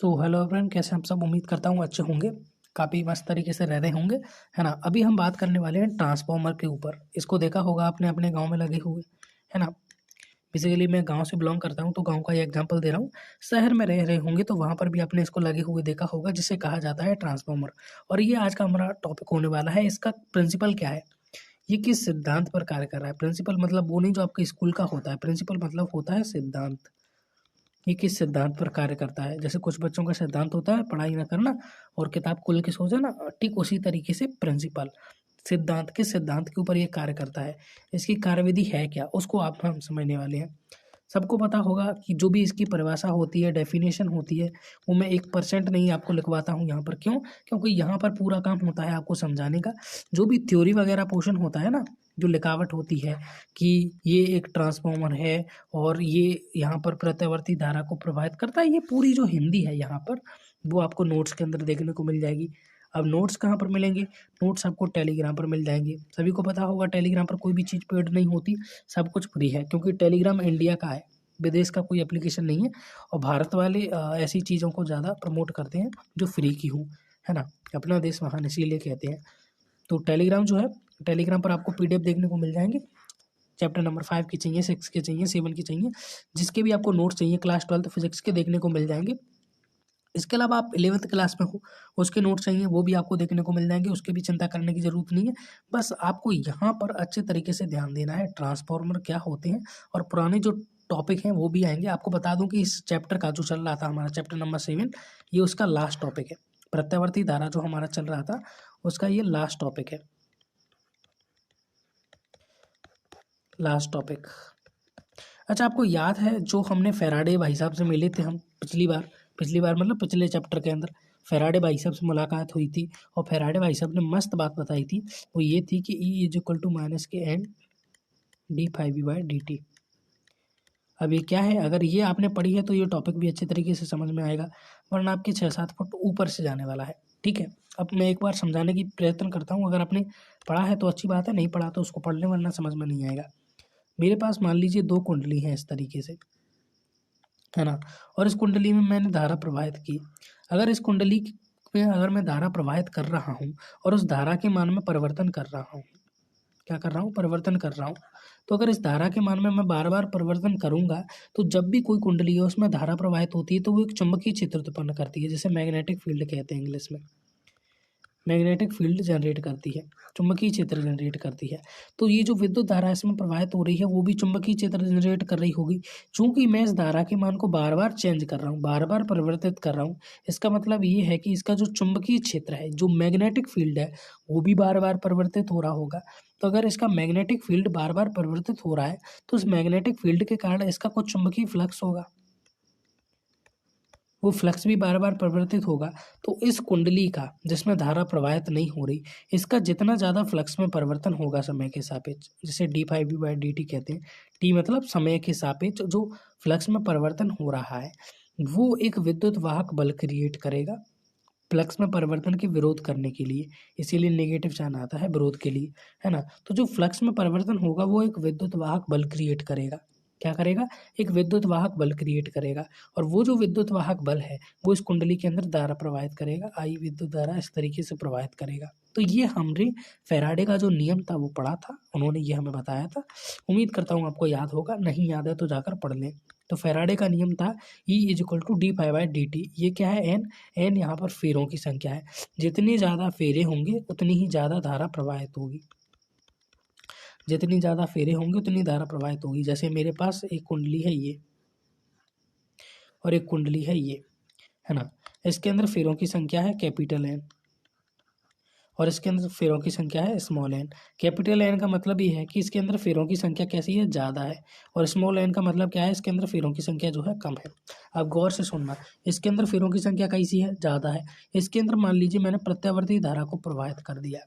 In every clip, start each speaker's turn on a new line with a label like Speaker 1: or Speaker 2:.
Speaker 1: Hello friend, कैसे हम सब। उम्मीद करता हूँ अच्छे होंगे, काफ़ी मस्त तरीके से रह रहे होंगे, है ना। अभी हम बात करने वाले हैं ट्रांसफार्मर के ऊपर। इसको देखा होगा आपने अपने गांव में लगे हुए, है ना। बेसिकली मैं गांव से बिलोंग करता हूं, तो गांव का ये एग्जांपल दे रहा हूं। शहर में रह रहे होंगे तो वहां पर भी आपने इसको लगे हुए देखा होगा, जिसे कहा जाता है ट्रांसफार्मर। और ये आज का हमारा टॉपिक होने वाला है। इसका प्रिंसिपल क्या है, ये किस सिद्धांत पर कार्य कर रहा है। प्रिंसिपल मतलब वो नहीं जो आपके स्कूल का होता है, प्रिंसिपल मतलब होता है सिद्धांत। ये किस सिद्धांत पर कार्य करता है। जैसे कुछ बच्चों का सिद्धांत होता है पढ़ाई ना करना और किताब खोल के सो जाना, ठीक उसी तरीके से प्रिंसिपल सिद्धांत के सिद्धांत के ऊपर ये कार्य करता है। इसकी कार्यविधि है क्या, उसको आप हम समझने वाले हैं। सबको पता होगा कि जो भी इसकी परिभाषा होती है, डेफिनेशन होती है, वो मैं 1% नहीं आपको लिखवाता हूँ यहाँ पर। क्यों? क्योंकि यहाँ पर पूरा काम होता है आपको समझाने का। जो भी थ्योरी वगैरह पोर्शन होता है ना, जो लिखावट होती है कि ये एक ट्रांसफॉर्मर है और ये यहाँ पर प्रत्यावर्ती धारा को प्रभावित करता है, ये पूरी जो हिंदी है यहाँ पर वो आपको नोट्स के अंदर देखने को मिल जाएगी। अब नोट्स कहाँ पर मिलेंगे? नोट्स आपको टेलीग्राम पर मिल जाएंगे। सभी को पता होगा टेलीग्राम पर कोई भी चीज़ पेड नहीं होती, सब कुछ फ्री है, क्योंकि टेलीग्राम इंडिया का है, विदेश का कोई एप्लीकेशन नहीं है। और भारत वाले ऐसी चीज़ों को ज़्यादा प्रमोट करते हैं जो फ्री की हो, है ना। अपना देश महान इसीलिए कहते हैं। तो टेलीग्राम जो है, टेलीग्राम पर आपको पीडीएफ देखने को मिल जाएंगे। चैप्टर नंबर 5 की चाहिए, 6 के चाहिए, 7 की चाहिए, जिसके भी आपको नोट्स चाहिए क्लास 12 फिजिक्स के देखने को मिल जाएंगे। इसके अलावा आप 11th क्लास में हो, उसके नोट्स चाहिए, वो भी आपको देखने को मिल जाएंगे। उसकी भी चिंता करने की ज़रूरत नहीं है। बस आपको यहाँ पर अच्छे तरीके से ध्यान देना है ट्रांसफार्मर क्या होते हैं, और पुराने जो टॉपिक हैं वो भी आएंगे। आपको बता दूं कि इस चैप्टर का जो चल रहा था हमारा चैप्टर नंबर 7, ये उसका लास्ट टॉपिक है। प्रत्यावर्ती धारा जो हमारा चल रहा था उसका ये लास्ट टॉपिक है, लास्ट टॉपिक। अच्छा, आपको याद है जो हमने फैराडे भाई साहब से मिले थे हम पिछली बार मतलब पिछले चैप्टर के अंदर फैराडे भाई साहब से मुलाकात हुई थी, और फैराडे भाई साहब ने मस्त बात बताई थी। वो ये थी कि E is equal to minus K N D phi B by D T. अब ये क्या है, अगर ये आपने पढ़ी है तो ये टॉपिक भी अच्छे तरीके से समझ में आएगा, वरना आपके 6-7 फुट ऊपर से जाने वाला है। ठीक है, अब मैं एक बार समझाने की प्रयत्न करता हूँ। अगर आपने पढ़ा है तो अच्छी बात है, नहीं पढ़ा तो उसको पढ़ लें, वरना समझ में नहीं आएगा। मेरे पास मान लीजिए 2 कुंडली हैं इस तरीके से, है ना। और इस कुंडली में मैंने धारा प्रवाहित की। अगर इस कुंडली में अगर मैं धारा प्रवाहित कर रहा हूँ और उस धारा के मान में परिवर्तन कर रहा हूँ, क्या कर रहा हूँ? परिवर्तन कर रहा हूँ। तो अगर इस धारा के मान में मैं बार बार परिवर्तन करूंगा, तो जब भी कोई कुंडली है उसमें धारा प्रवाहित होती है तो वो एक चुंबकीय क्षेत्र उत्पन्न करती है, जिसे मैग्नेटिक फील्ड कहते हैं इंग्लिश में। मैग्नेटिक फील्ड जनरेट करती है, चुंबकीय क्षेत्र जनरेट करती है। तो ये जो विद्युत धारा इसमें प्रवाहित हो रही है वो भी चुंबकीय क्षेत्र जनरेट कर रही होगी। चूंकि मैं इस धारा के मान को बार बार चेंज कर रहा हूँ, बार बार परिवर्तित कर रहा हूँ, इसका मतलब ये है कि इसका जो चुंबकीय क्षेत्र है, जो मैग्नेटिक फील्ड है, वो भी बार बार परिवर्तित हो रहा होगा। तो अगर इसका मैग्नेटिक फील्ड बार बार परिवर्तित हो रहा है तो उस मैग्नेटिक फील्ड के कारण इसका कुछ चुंबकीय फ्लक्स होगा, वो फ्लक्स भी बार बार परिवर्तित होगा। तो इस कुंडली का जिसमें धारा प्रवाहित नहीं हो रही, इसका जितना ज़्यादा फ्लक्स में परिवर्तन होगा समय के सापेक्ष, जिसे d phi B by D t कहते हैं। टी मतलब समय के सापेक्ष जो फ्लक्स में परिवर्तन हो रहा है, वो एक विद्युत वाहक बल क्रिएट करेगा फ्लक्स में परिवर्तन के विरोध करने के लिए। इसीलिए नेगेटिव चार्ज आता है विरोध के लिए, है ना। तो जो फ्लक्स में परिवर्तन होगा वो एक विद्युत वाहक बल क्रिएट करेगा। क्या करेगा? एक विद्युत वाहक बल क्रिएट करेगा। और वो जो विद्युत वाहक बल है वो इस कुंडली के अंदर धारा प्रवाहित करेगा, आई विद्युत धारा इस तरीके से प्रवाहित करेगा। तो ये हमने फैराडे का जो नियम था वो पढ़ा था, उन्होंने ये हमें बताया था। उम्मीद करता हूँ आपको याद होगा, नहीं याद है तो जाकर पढ़ लें। तो फैराडे का नियम था E is equal to d phi by D t. ये क्या है? एन यहाँ पर फेरों की संख्या है। जितनी ज़्यादा फेरे होंगे उतनी ही ज़्यादा धारा प्रवाहित होगी, जितनी ज़्यादा फेरे होंगे उतनी धारा प्रवाहित होगी। जैसे मेरे पास एक कुंडली है ये, और एक कुंडली है ये, है ना। इसके अंदर फेरों की संख्या है कैपिटल एन, और इसके अंदर फेरों की संख्या है स्मॉल एन। कैपिटल एन का मतलब ये है कि इसके अंदर फेरों की संख्या कैसी है? ज़्यादा है। और स्मॉल एन का मतलब क्या है? इसके अंदर फेरों की संख्या जो है कम है। अब गौर से सुनना, इसके अंदर फेरों की संख्या कैसी है? ज़्यादा है। इसके अंदर मान लीजिए मैंने प्रत्यावर्ती धारा को प्रवाहित कर दिया।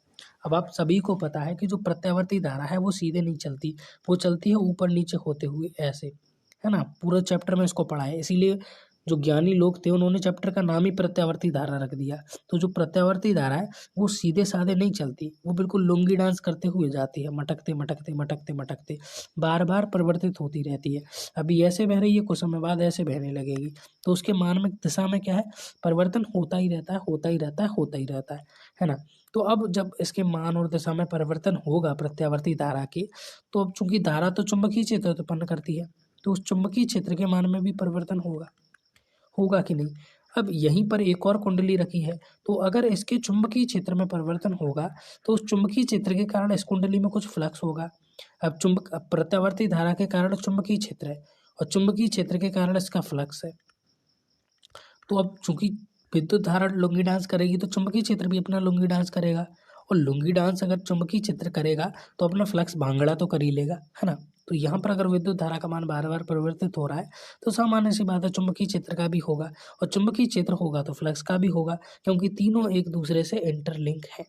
Speaker 1: अब आप सभी को पता है कि जो प्रत्यावर्ती धारा है वो सीधे नहीं चलती, वो चलती है ऊपर नीचे होते हुए ऐसे, है ना। पूरे चैप्टर में इसको पढ़ा है, इसीलिए जो ज्ञानी लोग थे उन्होंने चैप्टर का नाम ही प्रत्यावर्ती धारा रख दिया। तो जो प्रत्यावर्ती धारा है वो सीधे साधे नहीं चलती, वो बिल्कुल लुंगी डांस करते हुए जाती है, मटकते मटकते मटकते मटकते बार बार परिवर्तित होती रहती है। अभी ऐसे बह रही है, कुछ समय बाद ऐसे बहने लगेगी। तो उसके मान में दिशा में क्या है, परिवर्तन होता ही रहता है, होता ही रहता है, होता ही रहता है ना। तो अब जब इसके मान और दिशा में परिवर्तन होगा प्रत्यावर्ती धारा की, तो अब चूंकि धारा तो चुंबकीय क्षेत्र उत्पन्न करती है, तो उस चुंबकीय क्षेत्र के मान में भी परिवर्तन होगा, होगा कि नहीं। अब यहीं पर एक और कुंडली रखी है, तो अगर इसके चुंबकीय क्षेत्र में परिवर्तन होगा तो उस चुंबकीय क्षेत्र के कारण इस कुंडली में कुछ फ्लक्स होगा। अब प्रत्यावर्ती धारा के कारण चुंबकीय क्षेत्र है और चुंबकीय क्षेत्र के कारण इसका फ्लक्स है। तो अब चूंकि विद्युत धारा लुंगी डांस करेगी तो चुंबकीय क्षेत्र भी अपना लुंगी डांस करेगा, और लुंगी डांस अगर चुंबकीय क्षेत्र करेगा तो अपना फ्लक्स भांगड़ा तो कर ही लेगा, है ना। तो यहाँ पर अगर विद्युत धारा का मान बार बार परिवर्तित हो रहा है तो सामान्य सी बात है चुंबकीय क्षेत्र का भी होगा, और चुंबकीय क्षेत्र होगा तो फ्लक्स का भी होगा, क्योंकि तीनों एक दूसरे से इंटरलिंक है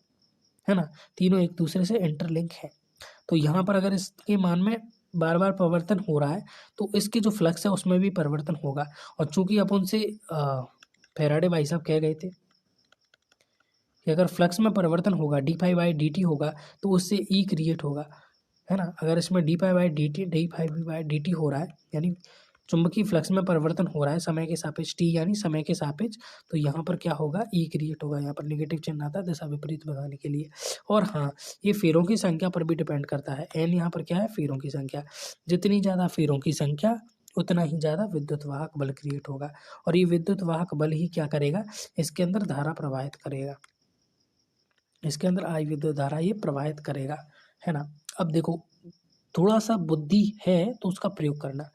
Speaker 1: ना, तीनों एक दूसरे से इंटरलिंक है। तो यहाँ पर अगर इसके मान में बार बार परिवर्तन हो रहा है तो इसके जो फ्लक्स है उसमें भी परिवर्तन होगा। और चूंकि अपन से फैराडे भाई साहब कह गए थे कि अगर फ्लक्स में परिवर्तन होगा d∅dt होगा तो उससे ई क्रिएट होगा, है ना। अगर इसमें d∅dt हो रहा है यानी चुंबकीय फ्लक्स में परिवर्तन हो रहा है समय के सापेक्ष t यानी समय के सापेक्ष, तो यहाँ पर क्या होगा, ई क्रिएट होगा। यहाँ पर नेगेटिव चिन्ह आता है दिशा विपरीत बनाने के लिए। और हाँ, ये फेरों की संख्या पर भी डिपेंड करता है। एन यहाँ पर क्या है, फेरों की संख्या। जितनी ज़्यादा फेरों की संख्या उतना ही ज़्यादा विद्युत वाहक बल क्रिएट होगा, और ये विद्युत वाहक बल ही क्या करेगा, इसके अंदर धारा प्रवाहित करेगा, इसके अंदर आई विद्युत धारा ये प्रवाहित करेगा, है ना। अब देखो, थोड़ा सा बुद्धि है तो उसका प्रयोग करना।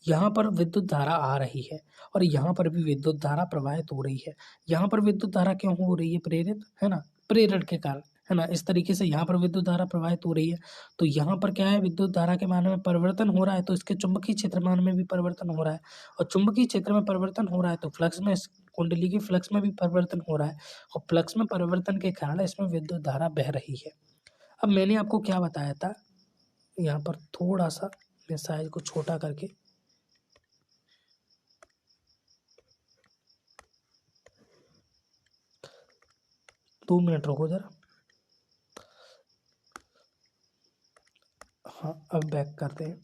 Speaker 1: यहाँ पर विद्युत धारा आ रही है और यहाँ पर भी विद्युत धारा प्रवाहित हो रही है। यहाँ पर विद्युत धारा क्यों हो रही है, प्रेरित, है ना, प्रेरण के कारण, है ना। इस तरीके से यहाँ पर विद्युत धारा प्रवाहित हो रही है, तो यहाँ पर क्या है, विद्युत धारा के मान में परिवर्तन हो रहा है तो इसके चुंबकीय क्षेत्र मान में भी परिवर्तन हो रहा है, और चुंबकीय क्षेत्र में परिवर्तन हो रहा है तो फ्लक्स में, इस कुंडली के फ्लक्स में भी परिवर्तन हो रहा है, और फ्लक्स में परिवर्तन के कारण इसमें विद्युत धारा बह रही है। अब मैंने आपको क्या बताया था, यहाँ पर थोड़ा सा मैं साइज को छोटा करके, दो मिनट रुको जरा। हाँ, अब बैक करते हैं।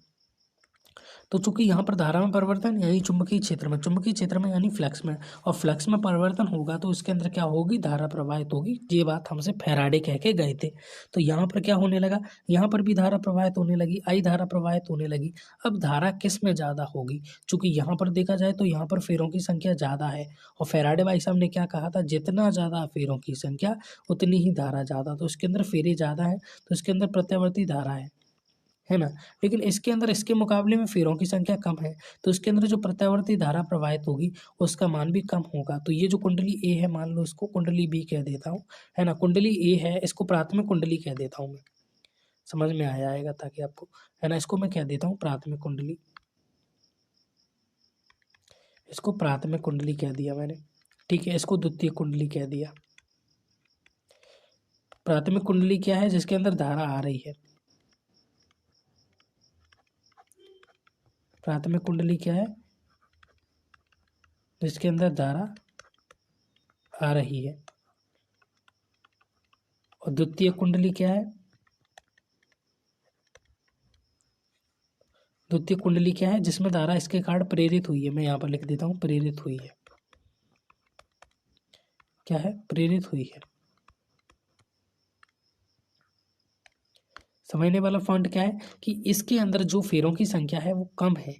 Speaker 1: तो चूंकि यहाँ पर धारा में परिवर्तन यानी चुंबकीय क्षेत्र में यानी फ्लक्स में, और फ्लक्स में परिवर्तन होगा तो इसके अंदर क्या होगी, धारा प्रवाहित होगी। ये बात हमसे फैराडे कह के गए थे। तो यहाँ पर क्या होने लगा, यहाँ पर भी धारा प्रवाहित होने लगी, आई धारा प्रवाहित होने लगी। अब धारा किस में ज़्यादा होगी, चूंकि यहाँ पर देखा जाए तो यहाँ पर फेरों की संख्या ज़्यादा है, और फैराडे भाई साहब ने क्या कहा था, जितना ज़्यादा फेरों की संख्या उतनी ही धारा ज़्यादा। तो इसके अंदर फेरे ज़्यादा है तो इसके अंदर प्रत्यावर्ती धारा है ना। लेकिन इसके अंदर इसके मुकाबले में फेरों की संख्या कम है, तो इसके अंदर जो प्रत्यावर्ती धारा प्रवाहित होगी उसका मान भी कम होगा। तो ये जो कुंडली ए है, मान लो इसको कुंडली बी कह देता हूँ, है ना। कुंडली ए है, इसको प्राथमिक कुंडली कह देता हूँ मैं, समझ में आएगा ताकि आपको, है ना। इसको मैं कह देता हूँ प्राथमिक कुंडली, इसको प्राथमिक कुंडली कह दिया मैंने, ठीक है। इसको द्वितीय कुंडली कह दिया। प्राथमिक कुंडली क्या है, जिसके अंदर धारा आ रही है। प्राथमिक कुंडली क्या है, जिसके अंदर धारा आ रही है। और द्वितीय कुंडली क्या है, द्वितीय कुंडली क्या है, जिसमें धारा इसके कारण प्रेरित हुई है। मैं यहाँ पर लिख देता हूँ, प्रेरित हुई है। क्या है, प्रेरित हुई है। समझने वाला पॉइंट क्या है कि इसके अंदर जो फेरों की संख्या है वो कम है,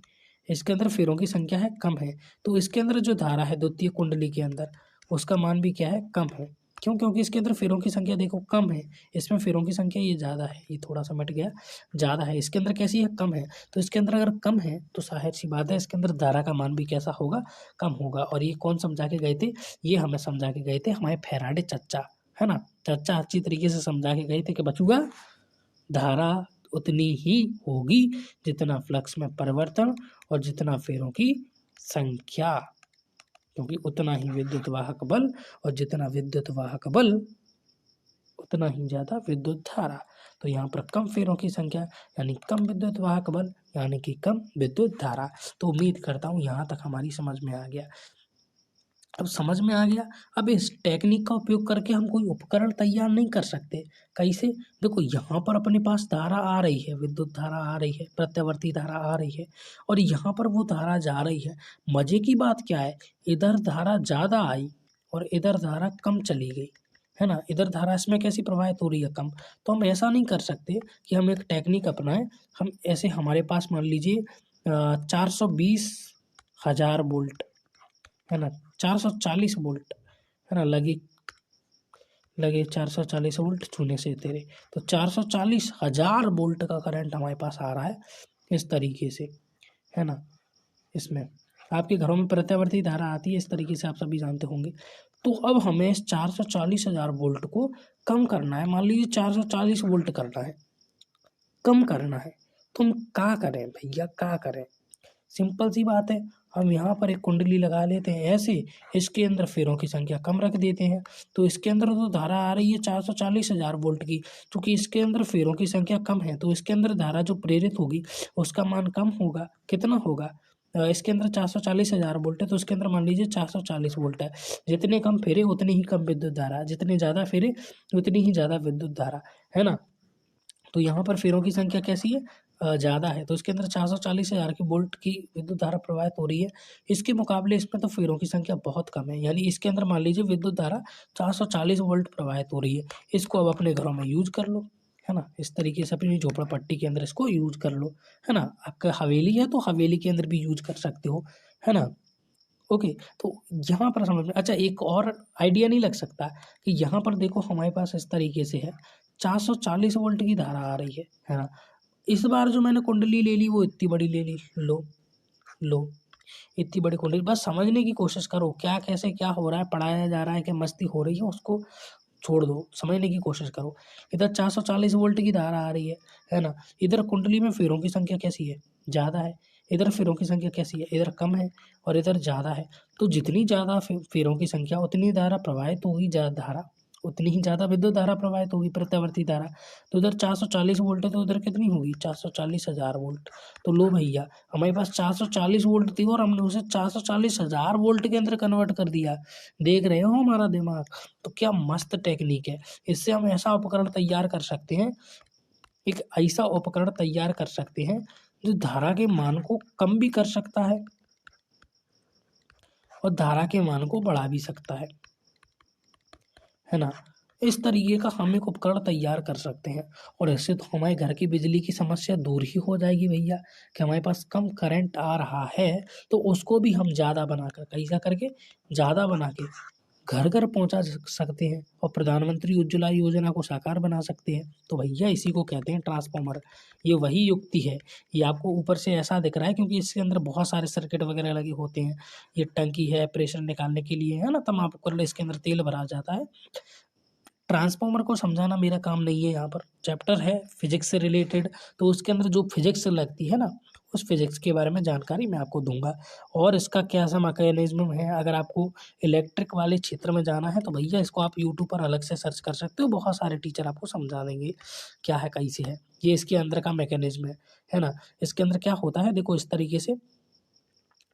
Speaker 1: इसके अंदर फेरों की संख्या है कम है, तो इसके अंदर जो धारा है द्वितीय कुंडली के अंदर उसका मान भी क्या है, कम है। क्यों, क्योंकि इसके अंदर फेरों की संख्या देखो कम है, इसमें फेरों की संख्या ये ज़्यादा है, ये थोड़ा सा मिट गया, ज़्यादा है। इसके अंदर कैसी है, कम है। तो इसके अंदर अगर कम है तो जाहिर सी बात है इसके अंदर धारा का मान भी कैसा होगा, कम होगा। और ये कौन समझा के गए थे, ये हमें समझा के गए थे हमारे फैराडे चच्चा, है ना। चच्चा अच्छी तरीके से समझा के गए थे कि बचूगा, धारा उतनी ही होगी जितना फ्लक्स में परिवर्तन और जितना फेरों की संख्या, क्योंकि उतना ही विद्युत वाहक बल, और जितना विद्युत वाहक बल उतना ही ज़्यादा विद्युत धारा। तो यहाँ पर कम फेरों की संख्या यानी कम विद्युत वाहक बल यानी कि कम विद्युत धारा। तो उम्मीद करता हूँ यहाँ तक हमारी समझ में आ गया। अब समझ में आ गया। अब इस टेक्निक का उपयोग करके हम कोई उपकरण तैयार नहीं कर सकते। कैसे? देखो यहाँ पर अपने पास धारा आ रही है, विद्युत धारा आ रही है, प्रत्यावर्ती धारा आ रही है और यहाँ पर वो धारा जा रही है। मजे की बात क्या है, इधर धारा ज़्यादा आई और इधर धारा कम चली गई, है ना। इधर धारा इसमें कैसी प्रवाहित हो रही है, कम। तो हम ऐसा नहीं कर सकते कि हम एक टेक्निक अपनाएं। हम ऐसे हमारे पास मान लीजिए 420,000 वोल्ट, है ना, 440 वोल्ट, है ना, लगे 440 वोल्ट छूने से तेरे, तो 440,000 वोल्ट का करंट हमारे पास आ रहा है इस तरीके से, है ना। इसमें आपके घरों में प्रत्यावर्ती धारा आती है इस तरीके से, आप सभी जानते होंगे। तो अब हमें इस 440,000 वोल्ट को कम करना है। मान लीजिए 440 वोल्ट करना है, कम करना है, तो हम क्या करें भैया, क्या करें? सिंपल सी बात है, हम यहाँ पर एक कुंडली लगा लेते हैं ऐसे, इसके अंदर फेरों की संख्या कम रख देते हैं। तो इसके अंदर तो धारा आ रही है 440,000 वोल्ट की, क्योंकि इसके अंदर फेरों की संख्या कम है तो इसके अंदर धारा जो प्रेरित होगी उसका मान कम होगा। कितना होगा? इसके अंदर 440,000 वोल्ट है तो इसके अंदर मान लीजिए 440 वोल्ट है। जितने कम फेरे उतनी ही कम विद्युत धारा, जितने ज़्यादा फेरे उतनी ही ज़्यादा विद्युत धारा, है ना। तो यहाँ पर फेरों की संख्या कैसी है, ज़्यादा है, तो इसके अंदर 440,000 की वोल्ट की विद्युत धारा प्रवाहित हो रही है। इसके मुकाबले इसमें तो फेरों की संख्या बहुत कम है, यानी इसके अंदर मान लीजिए विद्युत धारा 440 वोल्ट प्रवाहित हो रही है। इसको अब अपने घरों में यूज कर लो, है ना। इस तरीके से अपनी झोपड़पट्टी के अंदर इसको यूज कर लो, है ना। आपका हवेली है तो हवेली के अंदर भी यूज कर सकते हो, है ना। ओके, तो यहाँ पर समझ में, अच्छा एक और आइडिया नहीं लग सकता कि यहाँ पर देखो हमारे पास इस तरीके से है, 440 वोल्ट की धारा आ रही है ना। इस बार जो मैंने कुंडली ले ली वो इतनी बड़ी ले ली, लो इतनी बड़ी कुंडली। बस समझने की कोशिश करो क्या कैसे क्या हो रहा है, पढ़ाया जा रहा है कि मस्ती हो रही है, उसको छोड़ दो, समझने की कोशिश करो। इधर 440 वोल्ट की धारा आ रही है ना। इधर कुंडली में फेरों की संख्या कैसी है, ज़्यादा है। इधर फेरों की संख्या कैसी है, इधर कम है और इधर ज़्यादा है। तो जितनी ज़्यादा फेरों की संख्या उतनी धारा प्रवाहित होगी, ज़्यादा धारा उतनी ही ज़्यादा विद्युत धारा प्रवाहित होगी, प्रत्यावर्ती धारा। तो इधर 440 वोल्ट है तो उधर कितनी होगी, 440,000 वोल्ट। तो लो भैया, हमारे पास 440 वोल्ट थी और हमने उसे 440,000 वोल्ट के अंदर कन्वर्ट कर दिया। देख रहे हो हमारा दिमाग? तो क्या मस्त टेक्निक है। इससे हम ऐसा उपकरण तैयार कर सकते हैं, एक ऐसा उपकरण तैयार कर सकते हैं जो धारा के मान को कम भी कर सकता है और धारा के मान को बढ़ा भी सकता है ना। इस तरीके का हम एक उपकरण तैयार कर सकते हैं और इससे तो हमारे घर की बिजली की समस्या दूर ही हो जाएगी भैया, कि हमारे पास कम करंट आ रहा है तो उसको भी हम ज़्यादा बनाकर, कैसा करके, ज़्यादा बना के घर घर पहुंचा सकते हैं और प्रधानमंत्री उज्ज्वला योजना को साकार बना सकते हैं। तो भैया इसी को कहते हैं ट्रांसफार्मर। ये वही युक्ति है। ये आपको ऊपर से ऐसा दिख रहा है क्योंकि इसके अंदर बहुत सारे सर्किट वगैरह लगे होते हैं। ये टंकी है प्रेशर निकालने के लिए, है ना, तमाम उपकरण, इसके अंदर तेल भरा जाता है। ट्रांसफार्मर को समझाना मेरा काम नहीं है, यहाँ पर चैप्टर है फिजिक्स से रिलेटेड, तो उसके अंदर जो फिजिक्स लगती है ना, उस फिजिक्स के बारे में जानकारी मैं आपको दूंगा। और इसका क्या सा मैकेनिज्म है, अगर आपको इलेक्ट्रिक वाले क्षेत्र में जाना है तो भैया इसको आप यूट्यूब पर अलग से सर्च कर सकते हो, बहुत सारे टीचर आपको समझा देंगे क्या है कैसे है। ये इसके अंदर का मैकेनिज्म है ना। इसके अंदर क्या होता है, देखो इस तरीके से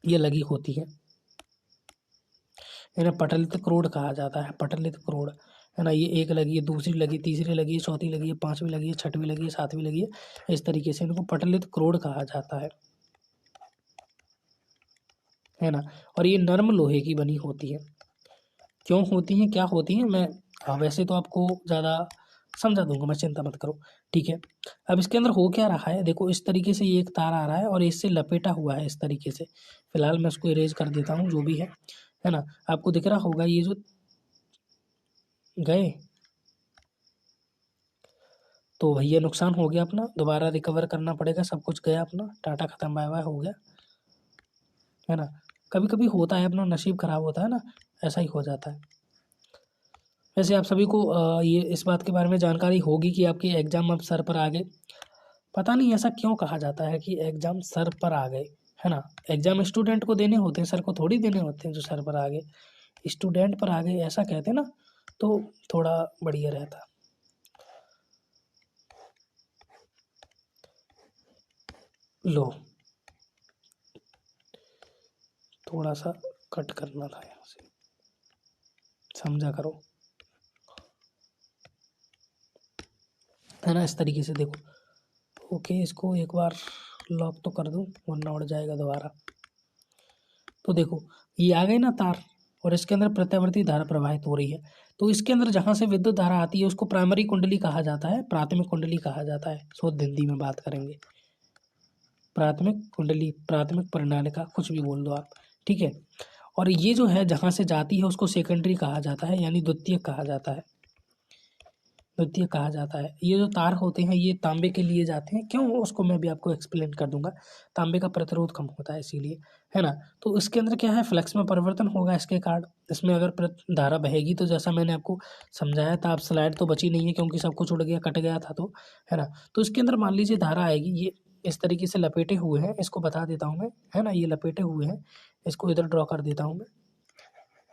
Speaker 1: ये लगी होती है, इन्हें पटलित क्रोड कहा जाता है, पटलित क्रोड, है ना। ये एक लगी है, दूसरी लगी, तीसरी लगी है, चौथी लगी है, पांचवी लगी है, छठवीं लगी है, सातवीं लगी है। इस तरीके से इनको पटलित क्रोड कहा जाता है ना। और ये नर्म लोहे की बनी होती है। क्यों होती है, क्या होती है, मैं वैसे तो आपको ज़्यादा समझा दूंगा, मैं चिंता मत करो, ठीक है। अब इसके अंदर हो क्या रहा है, देखो इस तरीके से ये एक तार आ रहा है और इससे लपेटा हुआ है इस तरीके से। फिलहाल मैं इसको इरेज कर देता हूँ, जो भी है ना। आपको दिख रहा होगा ये जो गए, तो भैया नुकसान हो गया अपना, दोबारा रिकवर करना पड़ेगा, सब कुछ गया अपना, टाटा खत्म, बाय बाय हो गया, है ना। कभी कभी होता है, अपना नसीब खराब होता है ना, ऐसा ही हो जाता है। वैसे आप सभी को ये इस बात के बारे में जानकारी होगी कि आपके एग्ज़ाम अब सर पर आ गए। पता नहीं ऐसा क्यों कहा जाता है कि एग्ज़ाम सर पर आ गए, है ना। एग्ज़ाम स्टूडेंट को देने होते हैं, सर को थोड़ी देने होते हैं। जो सर पर आ गए, स्टूडेंट पर आ गए ऐसा कहते हैं ना, तो थोड़ा बढ़िया रहता। लो, थोड़ा सा कट करना था यहाँ से, समझा करो, है ना। इस तरीके से देखो। ओके, इसको एक बार लॉक तो कर दूं वरना उड़ जाएगा दोबारा। तो देखो ये आ गई ना तार, और इसके अंदर प्रत्यावर्ती धारा प्रवाहित हो रही है। तो इसके अंदर जहाँ से विद्युत धारा आती है उसको प्राइमरी कुंडली कहा जाता है, प्राथमिक कुंडली कहा जाता है। शुद्ध हिंदी में बात करेंगे, प्राथमिक कुंडली, प्राथमिक परिनालिका, कुछ भी बोल दो आप, ठीक है। और ये जो है जहाँ से जाती है उसको सेकेंडरी कहा जाता है, यानी द्वितीयक कहा जाता है, द्वितीयक कहा जाता है। ये जो तार होते हैं ये तांबे के लिए जाते हैं, क्यों उसको मैं भी आपको एक्सप्लेन कर दूंगा। तांबे का प्रतिरोध कम होता है इसीलिए, है ना। तो इसके अंदर क्या है, फ्लक्स में परिवर्तन होगा इसके कारण। इसमें अगर धारा बहेगी तो जैसा मैंने आपको समझाया था, आप स्लाइड तो बची नहीं है क्योंकि सब कुछ उड़ गया, कट गया था तो, है ना। तो इसके अंदर मान लीजिए धारा आएगी, ये इस तरीके से लपेटे हुए हैं, इसको बता देता हूँ मैं, है ना। ये लपेटे हुए हैं, इसको इधर ड्रॉ कर देता हूँ मैं,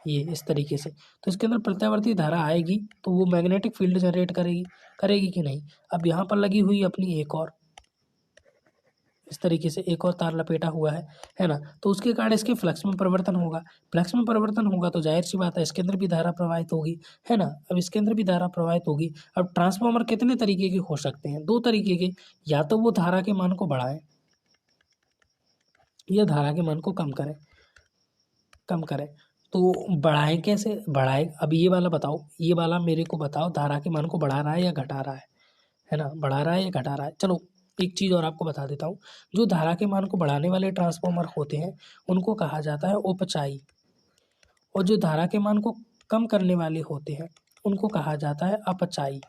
Speaker 1: ये इस तरीके से। तो इसके अंदर प्रत्यावर्ती धारा आएगी तो वो मैग्नेटिक फील्ड जनरेट करेगी, करेगी कि नहीं। अब यहाँ पर लगी हुई अपनी एक और, इस तरीके से एक और तार लपेटा हुआ है ना। तो उसके कारण इसके फ्लक्स में परिवर्तन होगा, फ्लक्स में परिवर्तन होगा तो जाहिर सी बात है इसके अंदर भी धारा प्रवाहित होगी, है ना। अब इसके अंदर भी धारा प्रवाहित होगी। अब ट्रांसफार्मर कितने तरीके के हो सकते हैं, दो तरीके के, या तो वो धारा के मान को बढ़ाएं या धारा के मान को कम करें, कम करें। तो बढ़ाएं कैसे, बढ़ाएं, अब ये वाला बताओ, ये वाला मेरे को बताओ, धारा के मान को बढ़ा रहा है या घटा रहा है ना, बढ़ा रहा है या घटा रहा है। चलो एक चीज़ और आपको बता देता हूँ, जो धारा के मान को बढ़ाने वाले ट्रांसफार्मर होते हैं उनको कहा जाता है उपचाई, और जो धारा के मान को कम करने वाले होते हैं उनको कहा जाता है अपचाई।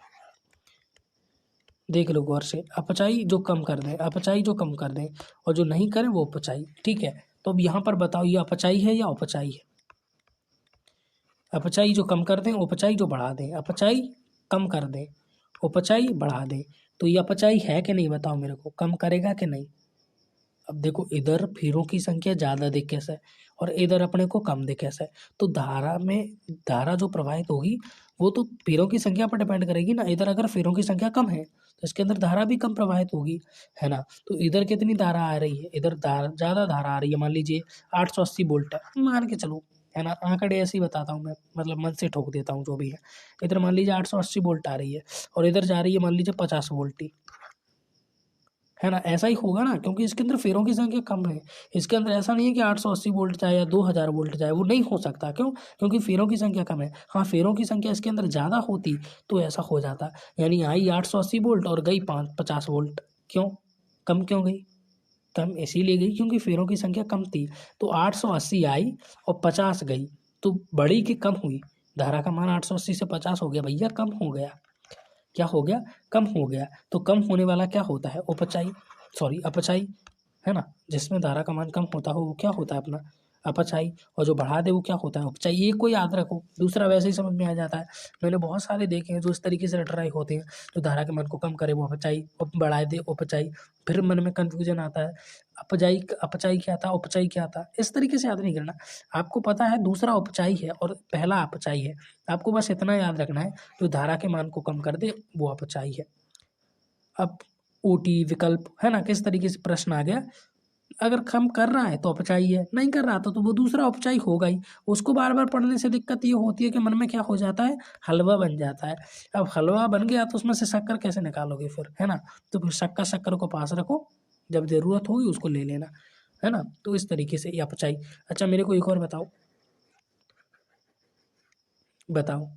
Speaker 1: देख लो गौर से, अपचाई जो कम कर दें, अपचाई जो कम कर दें, और जो नहीं करें वो उपचाई, ठीक है। तो अब यहाँ पर बताओ ये अपचाई है या उपचाई है। अपचाई जो कम कर दें, उपचाई जो बढ़ा दें, अपचाई कम कर दें, उपचाई बढ़ा दें। तो ये अपचाई है कि नहीं बताओ मेरे को, कम करेगा कि नहीं। अब देखो इधर फेरों की संख्या ज़्यादा दिख कैसा है और इधर अपने को कम दिख कैसा है। तो धारा में, धारा जो प्रवाहित होगी वो तो फेरों की संख्या पर डिपेंड करेगी ना। इधर अगर फेरों की संख्या कम है तो इसके अंदर धारा भी कम प्रवाहित होगी, है ना। तो इधर कितनी धारा आ रही है, इधर धारा ज़्यादा धारा आ रही है, मान लीजिए 880 वोल्ट है, मान के चलो, है ना। आंकड़े ऐसे ही बताता हूँ मैं, मतलब मन से ठोक देता हूँ जो भी है। इधर मान लीजिए 880 वोल्ट आ रही है और इधर जा रही है मान लीजिए 50 वोल्ट ही, है ना। ऐसा ही होगा ना, क्योंकि इसके अंदर फेरों की संख्या कम है। इसके अंदर ऐसा नहीं है कि 880 वोल्ट जाए या 2000 वोल्ट जाए, वो नहीं हो सकता। क्यों, क्योंकि फेरों की संख्या कम है। हाँ, फेरों की संख्या इसके अंदर ज़्यादा होती तो ऐसा हो जाता, यानी आई 880 वोल्ट और गई 50 वोल्ट। क्यों कम, क्यों गई कम, इसीलिए गई क्योंकि फेरों की संख्या कम थी। तो 880 आई और 50 गई, तो बड़ी की कम हुई। धारा का मान 880 से 50 हो गया भैया, कम हो गया। क्या हो गया, कम हो गया। तो कम होने वाला क्या होता है, उपचाई, सॉरी अपचाई, है ना। जिसमें धारा का मान कम होता हो वो क्या होता है अपना अपचाई, और जो बढ़ा दे वो क्या होता है उपचाई। ये कोई याद रखो, दूसरा वैसे ही समझ में आ जाता है। मैंने बहुत सारे देखे हैं जो इस तरीके से रट रहे होते हैं, जो धारा के मान को कम करे वो अपचाई, बढ़ाए दे उपचाई, फिर मन में कन्फ्यूजन आता है, अपचाई अपचाई क्या था, उपचाई क्या था। इस तरीके से याद नहीं करना, आपको पता है दूसरा उपचाई है और पहला अपचाई है। आपको बस इतना याद रखना है, जो धारा के मान को कम कर दे वो अपचाई है। अब ओटी विकल्प, है ना, किस तरीके से प्रश्न आ गया, अगर कम कर रहा है तो अपचाई है, नहीं कर रहा तो वो दूसरा उपचाई होगा ही। उसको बार बार पढ़ने से दिक्कत ये होती है कि मन में क्या हो जाता है, हलवा बन जाता है। अब हलवा बन गया तो उसमें से शक्कर कैसे निकालोगे फिर, है ना। तो फिर शक्कर को पास रखो, जब जरूरत होगी उसको ले लेना, है ना। तो इस तरीके से ये अपचाई। अच्छा मेरे को एक और बताओ, बताओ